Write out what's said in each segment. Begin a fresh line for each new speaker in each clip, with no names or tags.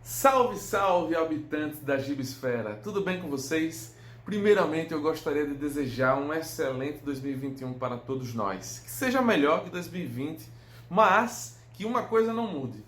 Salve, salve, habitantes da Gibisfera! Tudo bem com vocês? Primeiramente, eu gostaria de desejar um excelente 2021 para todos nós. Que seja melhor que 2020, mas que uma coisa não mude.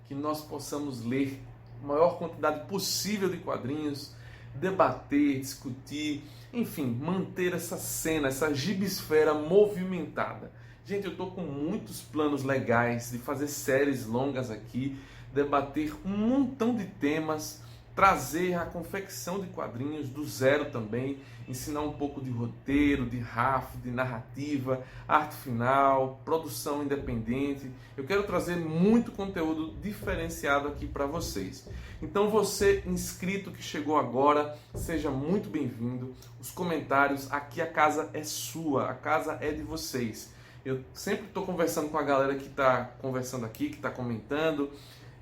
Que nós possamos ler a maior quantidade possível de quadrinhos, debater, discutir, enfim, manter essa cena, essa Gibisfera movimentada. Gente, eu estou com muitos planos legais de fazer séries longas aqui, debater um montão de temas, trazer a confecção de quadrinhos do zero também, ensinar um pouco de roteiro, de RAF, de narrativa, arte final, produção independente. Eu quero trazer muito conteúdo diferenciado aqui para vocês. Então você inscrito que chegou agora, seja muito bem-vindo. Os comentários, aqui a casa é sua, a casa é de vocês. Eu sempre estou conversando com a galera que está conversando aqui, que está comentando.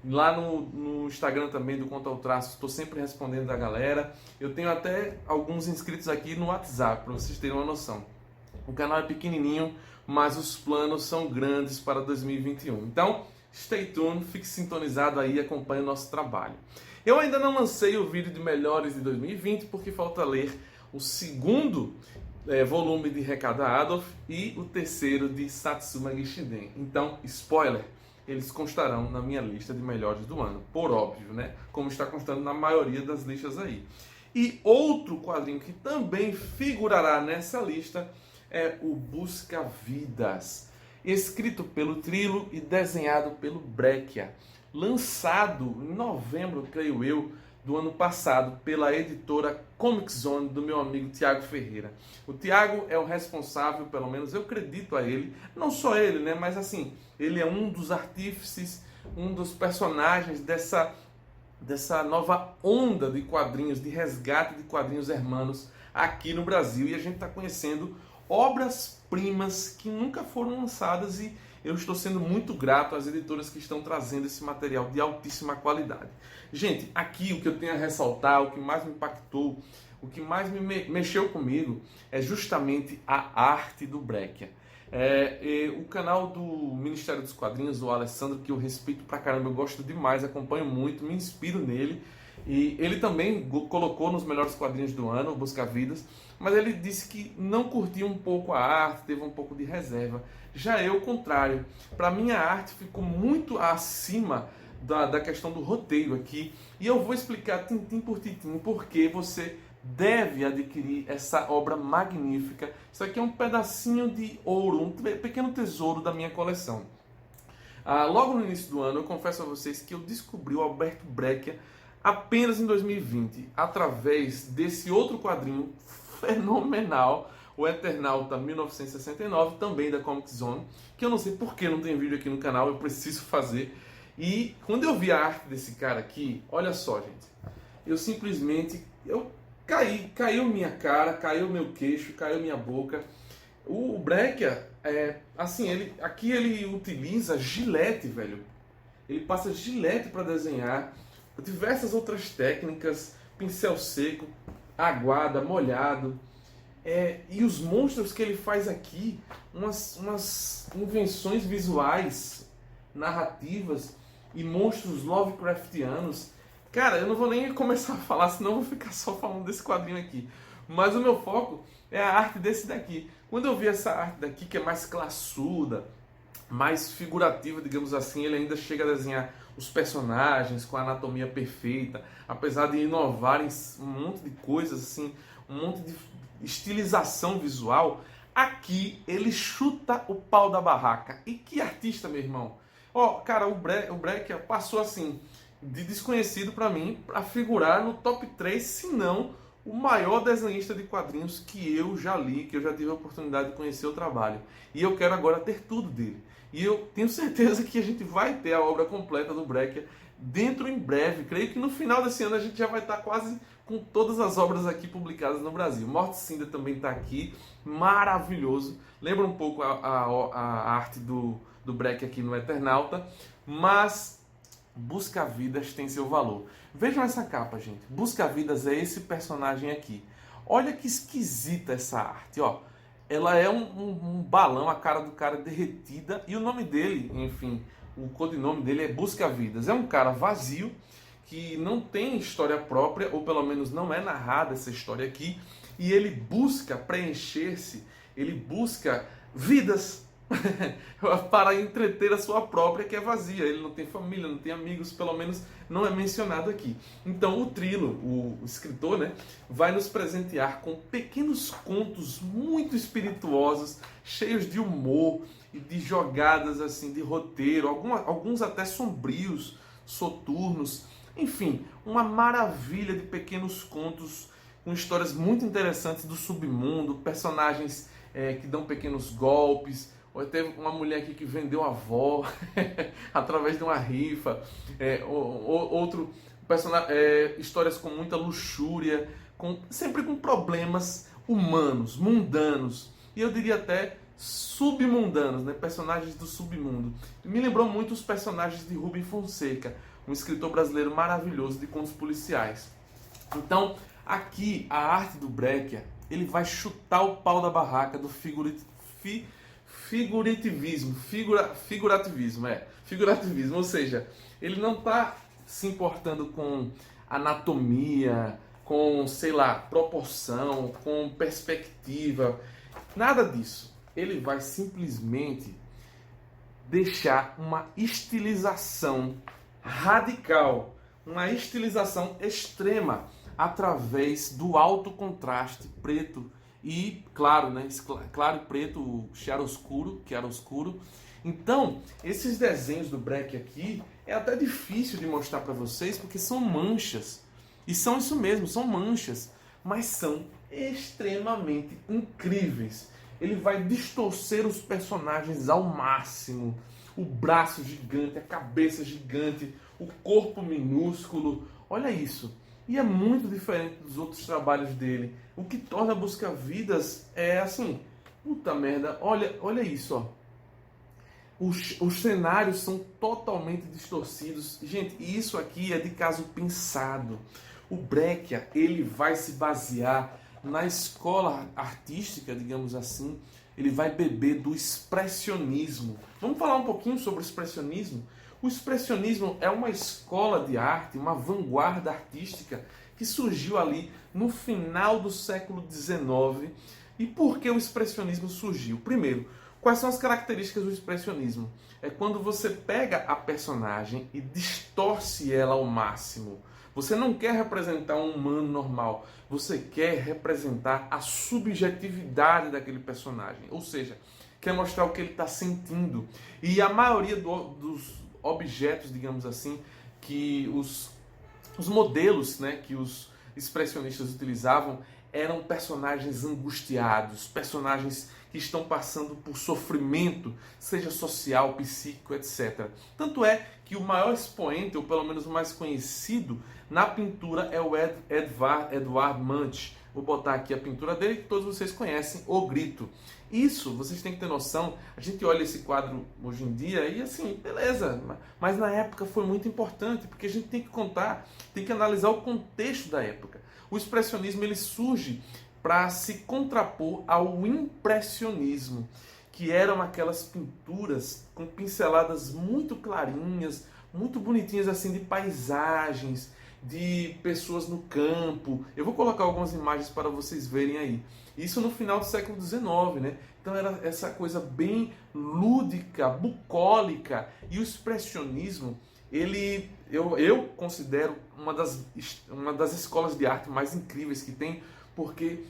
Lá no Instagram também do Conta ao Traço, estou sempre respondendo da galera. Eu tenho até alguns inscritos aqui no WhatsApp, para vocês terem uma noção. O canal é pequenininho, mas os planos são grandes para 2021. Então, stay tuned, fique sintonizado aí e acompanhe o nosso trabalho. Eu ainda não lancei o vídeo de melhores de 2020, porque falta ler o segundo volume de Recada Adolf e o terceiro de Satsuma Gishiden. Então, spoiler! Eles constarão na minha lista de melhores do ano, por óbvio, né? Como está constando na maioria das listas aí. E outro quadrinho que também figurará nessa lista é o Busca Vidas, escrito pelo Trilo e desenhado pelo Breccia, lançado em novembro, creio eu, do ano passado, pela editora Comic Zone do meu amigo Tiago Ferreira. O Tiago é o responsável, pelo menos eu acredito a ele, não só ele, né, mas assim, ele é um dos artífices, um dos personagens dessa nova onda de quadrinhos, de resgate de quadrinhos hermanos aqui no Brasil. E a gente está conhecendo obras-primas que nunca foram lançadas e eu estou sendo muito grato às editoras que estão trazendo esse material de altíssima qualidade. Gente, aqui o que eu tenho a ressaltar, o que mais me impactou, o que mais me mexeu comigo é justamente a arte do Breccia. O canal do Ministério dos Quadrinhos, o Alessandro, que eu respeito pra caramba, eu gosto demais, acompanho muito, me inspiro nele. E ele também colocou nos melhores quadrinhos do ano, o Busca Vidas, mas ele disse que não curtiu um pouco a arte, teve um pouco de reserva. Já eu, o contrário, para mim a arte ficou muito acima da questão do roteiro aqui. E eu vou explicar tintim por tintim porque você deve adquirir essa obra magnífica. Isso aqui é um pedacinho de ouro, um pequeno tesouro da minha coleção. Logo no início do ano, eu confesso a vocês que eu descobri o Alberto Breccia apenas em 2020, através desse outro quadrinho fenomenal, o Eternauta 1969, também da Comic Zone, que eu não sei por que não tem vídeo aqui no canal, eu preciso fazer. E quando eu vi a arte desse cara aqui, olha só, gente, eu simplesmente caiu minha cara, caiu meu queixo, caiu minha boca. O Breccia, assim, ele utiliza gilete, velho. Ele passa gilete para desenhar, diversas outras técnicas, pincel seco, aguada, molhado. E os monstros que ele faz aqui, umas invenções visuais, narrativas e monstros Lovecraftianos. Cara, eu não vou nem começar a falar, senão eu vou ficar só falando desse quadrinho aqui. Mas o meu foco é a arte desse daqui. Quando eu vi essa arte daqui, que é mais classuda, mais figurativa, digamos assim, ele ainda chega a desenhar os personagens com a anatomia perfeita, apesar de inovarem um monte de coisas, assim, um monte de estilização visual. Aqui ele chuta o pau da barraca. E que artista, meu irmão! Cara, o Breccia passou assim de desconhecido para mim, para figurar no top 3, se não o maior desenhista de quadrinhos que eu já li, que eu já tive a oportunidade de conhecer o trabalho. E eu quero agora ter tudo dele. E eu tenho certeza que a gente vai ter a obra completa do Breccia dentro em breve. Creio que no final desse ano a gente já vai estar quase com todas as obras aqui publicadas no Brasil. Morte Cinda também está aqui, maravilhoso. Lembra um pouco a arte do Breccia aqui no Eternauta, mas Busca Vidas tem seu valor. Vejam essa capa, gente. Busca Vidas é esse personagem aqui. Olha que esquisita essa arte, ó. Ela é um balão, a cara do cara derretida, e o nome dele, enfim, o codinome dele é Busca Vidas. É um cara vazio que não tem história própria, ou pelo menos não é narrada essa história aqui, e ele busca preencher-se, ele busca vidas para entreter a sua própria, que é vazia. Ele não tem família, não tem amigos, pelo menos não é mencionado aqui. Então o Trilo, o escritor, né, vai nos presentear com pequenos contos muito espirituosos, cheios de humor e de jogadas assim de roteiro, alguns até sombrios, soturnos, enfim, uma maravilha de pequenos contos com histórias muito interessantes do submundo, personagens que dão pequenos golpes. Teve uma mulher aqui que vendeu a avó através de uma rifa. Outro personagem, histórias com muita luxúria, sempre com problemas humanos, mundanos. E eu diria até submundanos, né? Personagens do submundo. Me lembrou muito os personagens de Rubem Fonseca, um escritor brasileiro maravilhoso de contos policiais. Então, aqui, a arte do Breccia, ele vai chutar o pau da barraca do figurativismo, ou seja, ele não está se importando com anatomia, com, sei lá, proporção, com perspectiva, nada disso. Ele vai simplesmente deixar uma estilização radical, uma estilização extrema, através do alto contraste preto e claro, né? Claro e preto, chiaroscuro. Então, esses desenhos do Breccia aqui é até difícil de mostrar para vocês porque são manchas. E são isso mesmo, são manchas, mas são extremamente incríveis. Ele vai distorcer os personagens ao máximo. O braço gigante, a cabeça gigante, o corpo minúsculo. Olha isso. E é muito diferente dos outros trabalhos dele. O que torna Busca Vidas é assim, puta merda, olha isso, ó. Os cenários são totalmente distorcidos. Gente, isso aqui é de caso pensado. O Breccia, ele vai se basear na escola artística, digamos assim. Ele vai beber do expressionismo. Vamos falar um pouquinho sobre o expressionismo? O expressionismo é uma escola de arte, uma vanguarda artística que surgiu ali no final do século XIX. E por que o expressionismo surgiu? Primeiro, quais são as características do expressionismo? É quando você pega a personagem e distorce ela ao máximo. Você não quer representar um humano normal, você quer representar a subjetividade daquele personagem. Ou seja, quer mostrar o que ele está sentindo. E a maioria dos objetos, digamos assim, que os modelos, né, que os expressionistas utilizavam eram personagens angustiados, personagens que estão passando por sofrimento, seja social, psíquico, etc. Tanto é que o maior expoente, ou pelo menos o mais conhecido na pintura, é o Edvard Munch. Vou botar aqui a pintura dele, que todos vocês conhecem, O Grito. Isso, vocês têm que ter noção, a gente olha esse quadro hoje em dia e assim, beleza, mas na época foi muito importante, porque a gente tem que contar, tem que analisar o contexto da época. O expressionismo, ele surge para se contrapor ao impressionismo, que eram aquelas pinturas com pinceladas muito clarinhas, muito bonitinhas assim, de paisagens, de pessoas no campo. Eu vou colocar algumas imagens para vocês verem aí. Isso no final do século XIX, né? Então era essa coisa bem lúdica, bucólica. E o expressionismo, eu considero uma das escolas de arte mais incríveis que tem, porque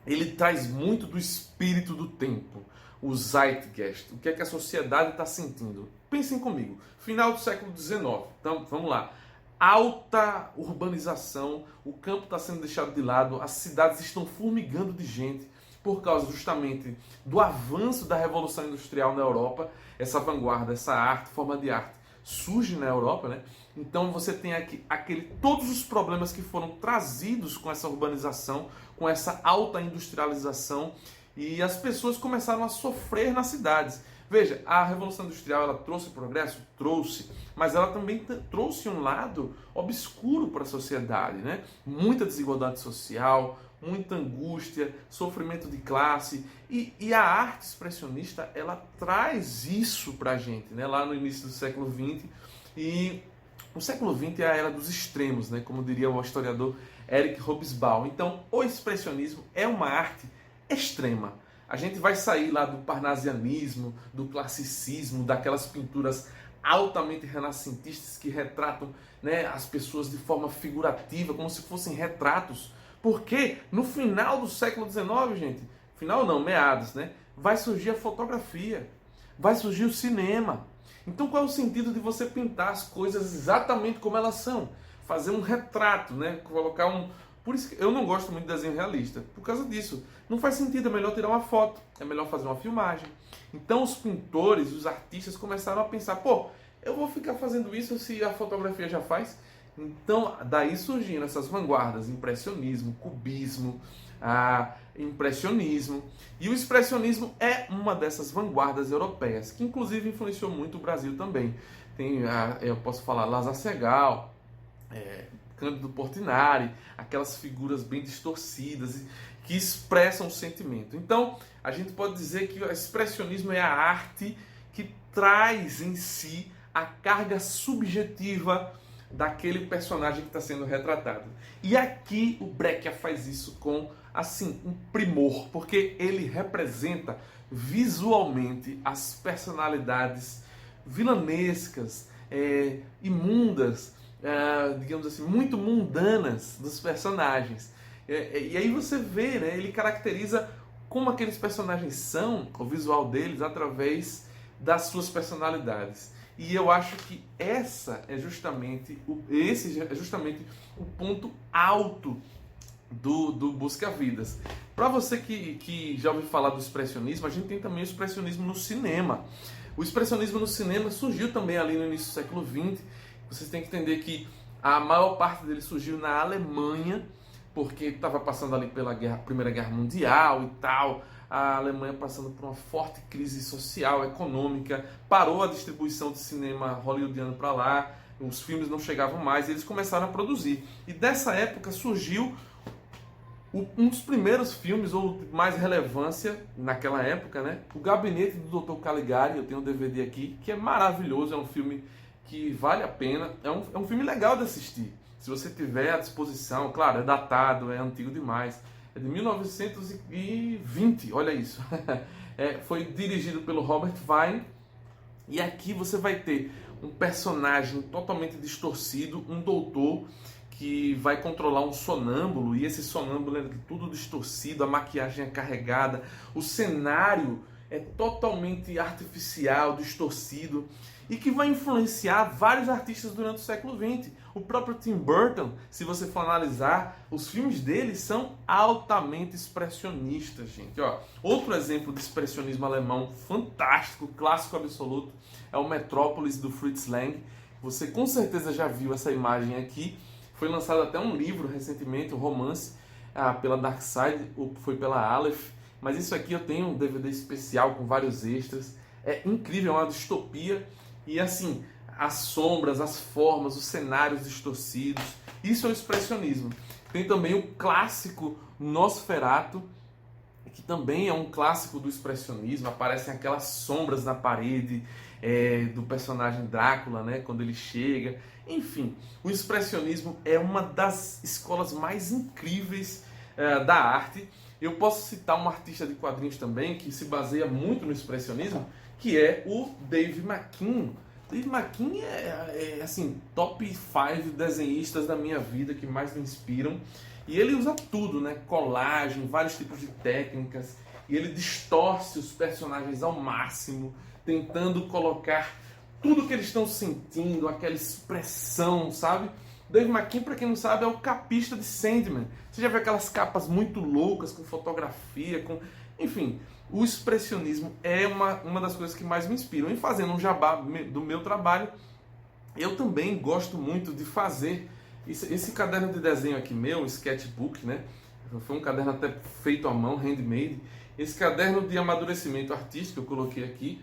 ele traz muito do espírito do tempo, o Zeitgeist, o que é que a sociedade está sentindo. Pensem comigo, final do século XIX, então vamos lá. Alta urbanização, o campo está sendo deixado de lado, as cidades estão formigando de gente por causa justamente do avanço da Revolução Industrial na Europa. Essa vanguarda, essa arte, forma de arte, surge na Europa, né? Então você tem aqui todos os problemas que foram trazidos com essa urbanização, com essa alta industrialização, e as pessoas começaram a sofrer nas cidades. Veja, a Revolução Industrial, ela trouxe progresso? Trouxe, mas ela também trouxe um lado obscuro para a sociedade, né? Muita desigualdade social, muita angústia, sofrimento de classe, e a arte expressionista, ela traz isso para a gente, né? Lá no início do século XX, e O século XX é a era dos extremos, né? Como diria o historiador Eric Hobsbawm. Então, o expressionismo é uma arte extrema. A gente vai sair lá do parnasianismo, do classicismo, daquelas pinturas altamente renascentistas que retratam, né, as pessoas de forma figurativa, como se fossem retratos. Porque no final do século XIX, gente, final não, meados, né, vai surgir a fotografia, vai surgir o cinema. Então qual é o sentido de você pintar as coisas exatamente como elas são? Fazer um retrato, né, colocar um... Por isso que eu não gosto muito de desenho realista, por causa disso. Não faz sentido, é melhor tirar uma foto, é melhor fazer uma filmagem. Então os pintores, os artistas começaram a pensar, pô, eu vou ficar fazendo isso se a fotografia já faz? Então daí surgiram essas vanguardas, impressionismo, cubismo, impressionismo. E o expressionismo é uma dessas vanguardas europeias, que inclusive influenciou muito o Brasil também. Tem, eu posso falar, Lázaro Segall, Cândido Portinari, aquelas figuras bem distorcidas que expressam o sentimento. Então, a gente pode dizer que o expressionismo é a arte que traz em si a carga subjetiva daquele personagem que está sendo retratado. E aqui o Breccia faz isso com, assim, um primor, porque ele representa visualmente as personalidades vilanescas, imundas, digamos assim, muito mundanas dos personagens. E aí você vê, né, ele caracteriza como aqueles personagens são, o visual deles, através das suas personalidades. E eu acho que esse é justamente o ponto alto do Busca-Vidas. Para você que já ouviu falar do expressionismo, a gente tem também o expressionismo no cinema. O expressionismo no cinema surgiu também ali no início do século XX. Vocês têm que entender que a maior parte dele surgiu na Alemanha, porque estava passando ali pela Primeira Guerra Mundial e tal. A Alemanha passando por uma forte crise social, econômica, parou a distribuição de cinema hollywoodiano para lá, os filmes não chegavam mais, e eles começaram a produzir. E dessa época surgiu um dos primeiros filmes, ou de mais relevância naquela época, né? O Gabinete do Dr. Caligari, eu tenho um DVD aqui, que é maravilhoso, é um filme que vale a pena, é um filme legal de assistir. Se você tiver à disposição, claro, é datado, é antigo demais, é de 1920, olha isso. Foi dirigido pelo Robert Vine, e aqui você vai ter um personagem totalmente distorcido, um doutor que vai controlar um sonâmbulo, e esse sonâmbulo é tudo distorcido, a maquiagem é carregada, o cenário é totalmente artificial, distorcido, e que vai influenciar vários artistas durante o século XX. O próprio Tim Burton, se você for analisar, os filmes dele são altamente expressionistas, gente. Outro exemplo de expressionismo alemão fantástico, clássico absoluto, é o Metrópolis, do Fritz Lang. Você com certeza já viu essa imagem aqui. Foi lançado até um livro recentemente, um romance, pela Dark Side, ou foi pela Aleph. Mas isso aqui eu tenho um DVD especial com vários extras. É incrível, é uma distopia. E assim, as sombras, as formas, os cenários distorcidos. Isso é o expressionismo. Tem também o clássico Nosferatu, que também é um clássico do expressionismo. Aparecem aquelas sombras na parede do personagem Drácula, né, quando ele chega. Enfim, o expressionismo é uma das escolas mais incríveis da arte. Eu posso citar um artista de quadrinhos também que se baseia muito no expressionismo, que é o Dave McKean. Dave McKean é assim, top 5 desenhistas da minha vida que mais me inspiram. E ele usa tudo, né? Colagem, vários tipos de técnicas. E ele distorce os personagens ao máximo, tentando colocar tudo que eles estão sentindo, aquela expressão, sabe? Dave McKean, para quem não sabe, é o capista de Sandman. Você já viu aquelas capas muito loucas, com fotografia, enfim, o expressionismo é uma das coisas que mais me inspiram. E fazendo um jabá do meu trabalho, eu também gosto muito de fazer esse caderno de desenho aqui meu, sketchbook, né? Foi um caderno até feito à mão, handmade. Esse caderno de amadurecimento artístico que eu coloquei aqui,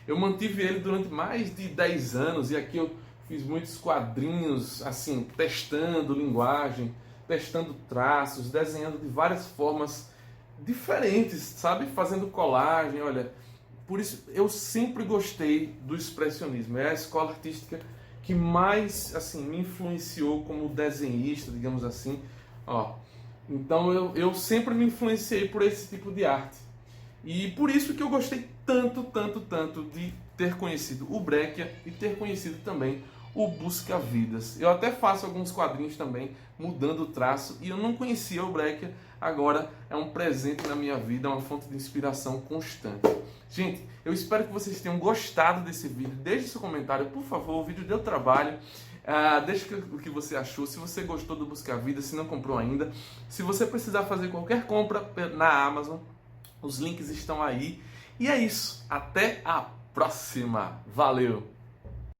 eu mantive ele durante mais de 10 anos, e aqui eu fiz muitos quadrinhos, assim, testando linguagem, testando traços, desenhando de várias formas diferentes, sabe? Fazendo colagem, olha. Por isso, eu sempre gostei do expressionismo. É a escola artística que mais assim me influenciou como desenhista, digamos assim, ó. Então eu sempre me influenciei por esse tipo de arte. E por isso que eu gostei tanto de ter conhecido o Breccia e ter conhecido também o Busca Vidas. Eu até faço alguns quadrinhos também, mudando o traço, e eu não conhecia o Breccia, agora é um presente na minha vida, é uma fonte de inspiração constante. Gente, eu espero que vocês tenham gostado desse vídeo. Deixe seu comentário, por favor, o vídeo deu trabalho. Deixe o que você achou, se você gostou do Busca Vida, se não comprou ainda. Se você precisar fazer qualquer compra na Amazon, os links estão aí. E é isso. Até a próxima. Valeu!